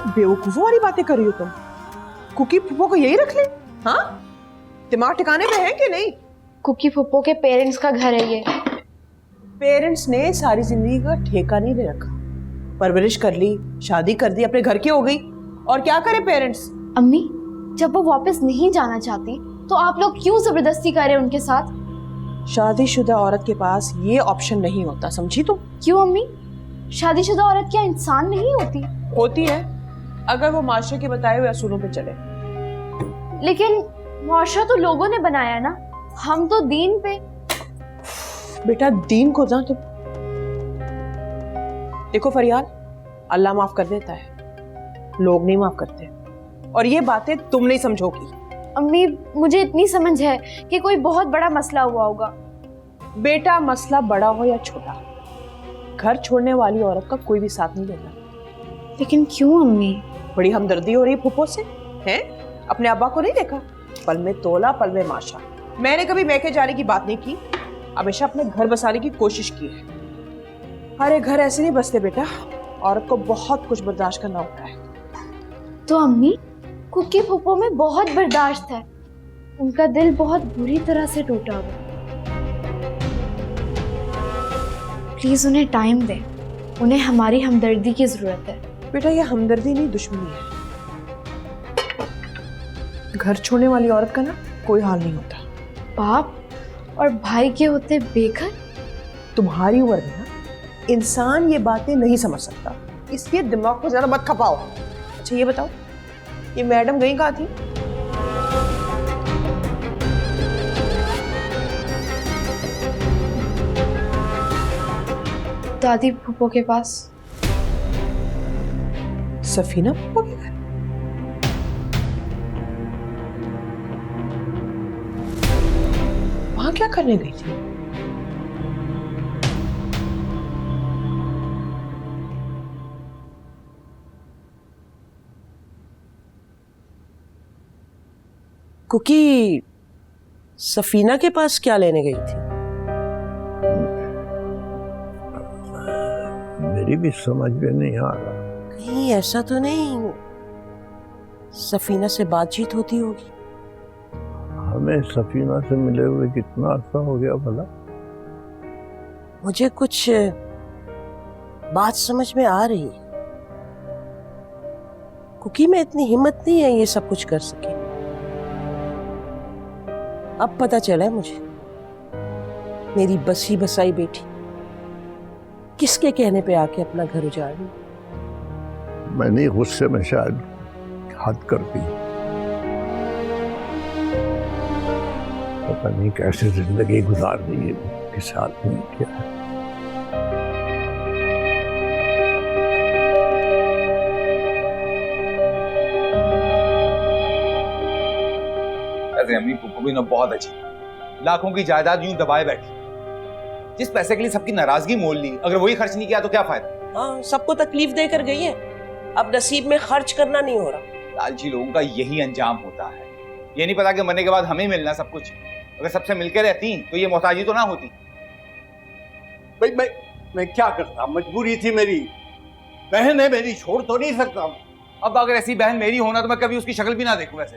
बेवकूफों वाली बातें कर रही हो तुम? कुकी फूफो को यही रख ले? हाँ, दिमाग ठिकाने पे है कि नहीं? कुकी फुप्पो के पेरेंट्स का घर है ये। पेरेंट्स ने सारी जिंदगी का ठेका नहीं ले रखा, परवरिश कर ली, शादी कर दी, अपने घर की हो गई, और क्या करे पेरेंट्स? अम्मी, जब वो वापस नहीं जाना चाहती तो आप लोग क्यों जबरदस्ती कर रहे हैं उनके साथ? शादीशुदा औरत के पास ये ऑप्शन नहीं होता, समझी तुम? क्यों अम्मी? शादीशुदा औरत क्या इंसान नहीं होती? होती है, अगर वो माशरे के बताए हुए असूलों पे चले। लेकिन मुआशरा तो लोगों ने बनाया ना, हम तो दीन पे। बेटा दीन को जा तुम। देखो फरियाद, अल्लाह माफ कर देता है, लोग नहीं माफ करते, और ये बातें तुम नहीं समझोगी। अम्मी, मुझे इतनी समझ है कि कोई बहुत बड़ा मसला हुआ होगा। बेटा मसला बड़ा हो या छोटा, घर छोड़ने वाली औरत का कोई भी साथ नहीं देता। लेकिन क्यों अम्मी? बड़ी हमदर्दी हो रही है फूफो से, हैं? अपने अब्बा को नहीं देखा? पल में तोला पल में माशा। मैंने कभी मैके जाने की बात नहीं की, हमेशा अपने घर बसाने की कोशिश की है। अरे घर ऐसे नहीं बसते बेटा, औरत को बहुत कुछ बर्दाश्त करना होता है। तो अम्मी, कुकी फुप्पो में बहुत बर्दाश्त है, उनका दिल बहुत बुरी तरह से टूटा हुआ। प्लीज उन्हें टाइम दें, उन्हें हमारी हमदर्दी की जरूरत है। बेटा ये हमदर्दी नहीं, दुश्मनी है। घर छोड़ने वाली औरत का ना कोई हाल नहीं होता। बाप और भाई के होते बेघर? तुम्हारी उम्र में ना इंसान ये बातें नहीं समझ सकता, इसलिए दिमाग को ज्यादा मत खपाओ। अच्छा ये बताओ, ये मैडम गई कहाँ थी? दादी फुप्पो के पास। सफीना फूफो के घर? वहां क्या करने गई थी? कुकी सफीना के पास क्या लेने गई थी? मेरी भी समझ में नहीं आ रहा। कहीं ऐसा तो नहीं सफीना से बातचीत होती होगी? हमें सफीना से मिले हुए कितना अर्सा हो गया भला? मुझे कुछ बात समझ में आ रही है। कुकी में इतनी हिम्मत नहीं है ये सब कुछ कर सके। अब पता चला है मुझे, मेरी बसी बसाई बेटी किसके कहने पे आके अपना घर उजाड़ ली। मैंने गुस्से में शायद हद कर दी। पता नहीं कैसे जिंदगी गुजारनी है के साथ में क्या है। अम्मी फूफो भी ना बहुत अच्छी, लाखों की जायदाद यूं दबाए बैठी, जिस पैसे के लिए सबकी नाराजगी मोल ली, अगर वही खर्च नहीं किया तो क्या फायदा? हाँ, सबको तकलीफ देकर गई है, अब नसीब में खर्च करना नहीं हो रहा। लालची लोगों का यही अंजाम होता है। ये नहीं पता कि मरने के बाद हमें मिलना सब कुछ। अगर सबसे मिलकर रहती तो ये मोहताजी तो ना होती। भाई मैं क्या करता, मजबूरी थी मेरी। बहन है मेरी, छोड़ तो नहीं सकता। अब अगर ऐसी बहन मेरी होना तो मैं कभी उसकी शक्ल भी ना देखूं वैसे।